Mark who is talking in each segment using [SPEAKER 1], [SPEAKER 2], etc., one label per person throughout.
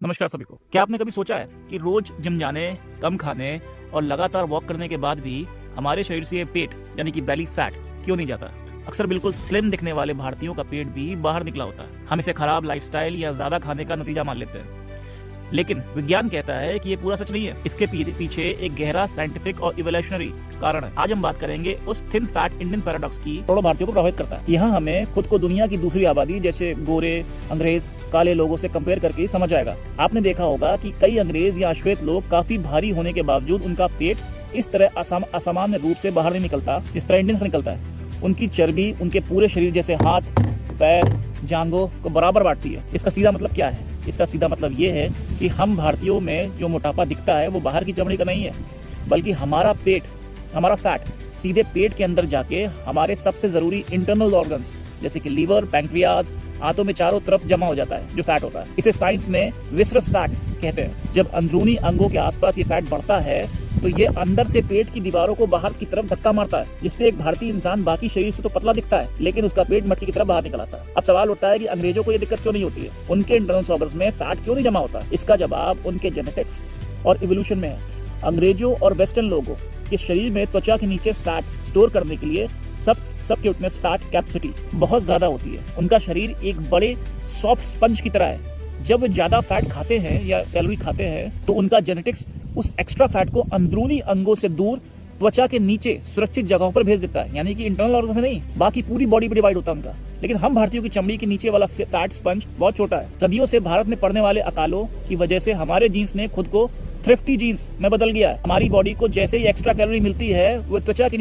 [SPEAKER 1] नमस्कार सभी को। क्या आपने कभी सोचा है कि रोज जिम जाने, कम खाने और लगातार वॉक करने के बाद भी हमारे शरीर से ये पेट यानी कि बेली फैट क्यों नहीं जाता? अक्सर बिल्कुल स्लिम दिखने वाले भारतीयों का पेट भी बाहर निकला होता है। हम इसे खराब लाइफस्टाइल या ज्यादा खाने का नतीजा मान लेते हैं, लेकिन विज्ञान कहता है कि ये पूरा सच नहीं है। इसके पीछे एक गहरा साइंटिफिक और इवोल्यूशनरी कारण है। आज हम बात करेंगे उस थिन फैट इंडियन पैराडॉक्स की करोड़ों भारतीयों को प्रभावित करता है। यहाँ हमें खुद को दुनिया की दूसरी आबादी जैसे गोरे, अंग्रेज, काले लोगों से कंपेयर करके ही समझ आएगा। आपने देखा होगा कि कई अंग्रेज या अश्वेत लोग काफी भारी होने के बावजूद उनका पेट इस तरह असामान्य रूप से बाहर नहीं निकलता जिस तरह इंडियन से निकलता है। उनकी चर्बी उनके पूरे शरीर जैसे हाथ, पैर, जांघों को बराबर बांटती है। इसका सीधा मतलब क्या है? इसका सीधा मतलब ये है कि हम भारतीयों में जो मोटापा दिखता है वो बाहर की चमड़ी का नहीं है, बल्कि हमारा पेट, हमारा फैट सीधे पेट के अंदर जाके हमारे सबसे जरूरी इंटरनल ऑर्गन्स जैसे कि लीवर, पैंक्रियाज, आंतों में चारों तरफ जमा हो जाता है, जो फैट होता है। इसे साइंस में विसरस फैट कहते हैं। जब अंदरूनी अंगों के आसपास ये फैट बढ़ता है तो ये अंदर से पेट की दीवारों को बाहर की तरफ धक्का मारता है, जिससे एक भारतीय इंसान बाकी शरीर से तो पतला दिखता है, लेकिन उसका पेट मटकी की तरफ बाहर निकल आता है। अब सवाल उठता है कि अंग्रेजों को ये दिक्कत क्यों नहीं होती है? उनके इंटरनल ऑर्गन्स में फैट क्यों नहीं जमा होता? इसका जवाब उनके जेनेटिक्स और इवोल्यूशन में है। अंग्रेजों और वेस्टर्न लोगों के शरीर में त्वचा के नीचे फैट स्टोर करने के लिए सबके उसमें फैट कैपेसिटी बहुत ज्यादा होती है। उनका शरीर एक बड़े सॉफ्ट स्पंज की तरह है। जब वे ज्यादा फैट खाते हैं या कैलोरी खाते हैं तो उनका जेनेटिक्स उस एक्स्ट्रा फैट को अंदरूनी अंगों से दूर त्वचा के नीचे सुरक्षित जगहों पर भेज देता है, यानी कि इंटरनल ऑर्गन में नहीं, बाकी पूरी बॉडी पे डिवाइड होता है उनका। लेकिन हम भारतीयों की चमड़ी के नीचे वाला फैट स्पंज बहुत छोटा है। सदियों से भारत में पड़ने वाले अकालों की वजह से हमारे जीन्स ने खुद को थ्रिफ्टी जीन्स में बदल गया है। हमारी बॉडी को जैसे ही एक्स्ट्रा कैलोरी मिलती है वो त्वचा के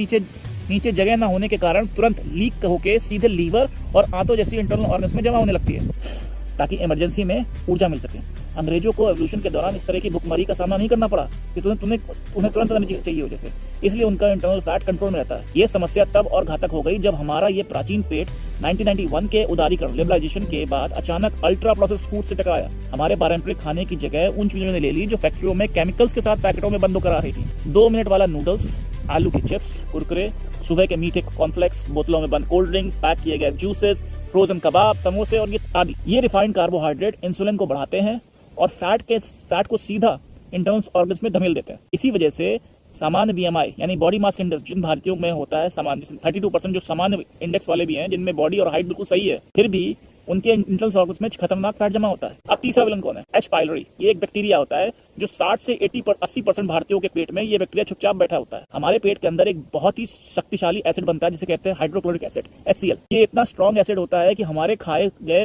[SPEAKER 1] नीचे जगह न होने के कारण तुरंत लीक होकर सीधे लीवर और आंतों जैसी इंटरनल ऑर्गन्स में जमा होने लगती है, ताकि इमरजेंसी में ऊर्जा मिल सके। अंग्रेजों को एवोल्यूशन के दौरान इस तरह की भुखमरी का सामना नहीं करना पड़ा कि उन्हें तुरंत एनर्जी चाहिए हो जैसे, इसलिए उनका इंटरनल फैट कंट्रोल में रहता है। ये समस्या तब और घातक हो गई जब हमारा ये प्राचीन पेट 1991 के उदारीकरण लिबरलाइजेशन के बाद अचानक अल्ट्रा प्रोसेस्ड फूड से टकराया। हमारे पारंपरिक खाने की जगह उन चीजों ने ले ली जो फैक्ट्रियों में केमिकल्स के साथ पैकेटों में बंद करा रही थी। 2 मिनट वाला नूडल्स, आलू की चिप्स, कुरकुरे, सुबह के मीठे कॉर्नफ्लेक्स, बोतलों में बंद कोल्ड ड्रिंक, पैक किए गए जूसेस, फ्रोजन कबाब, समोसे और ये आदि। ये रिफाइंड कार्बोहाइड्रेट इंसुलिन को बढ़ाते हैं और फैट को सीधा इंटरनल ऑर्गन्स में धकेल देते हैं। इसी वजह से सामान्य बीएमआई यानी बॉडी मास इंडेक्स जिन भारतीयों में होता है सामान्य 32% जो सामान्य इंडेक्स वाले भी हैं, जिनमें बॉडी और हाइट बिल्कुल सही है, फिर भी उनके इंटरनल ऑर्गन्स में खतरनाक फैट जमा होता है। अब तीसरा विलन कौन है? H pylori. ये एक बैक्टीरिया होता है जो 60 से 80% भारतीयों के पेट में ये बैक्टीरिया चुपचाप बैठा होता है। हमारे पेट के अंदर एक बहुत ही शक्तिशाली एसिड बनता है जिसे कहते हैं हाइड्रोक्लोरिक एसिड, HCl। ये इतना स्ट्रॉन्ग एसिड होता है कि हमारे खाए गए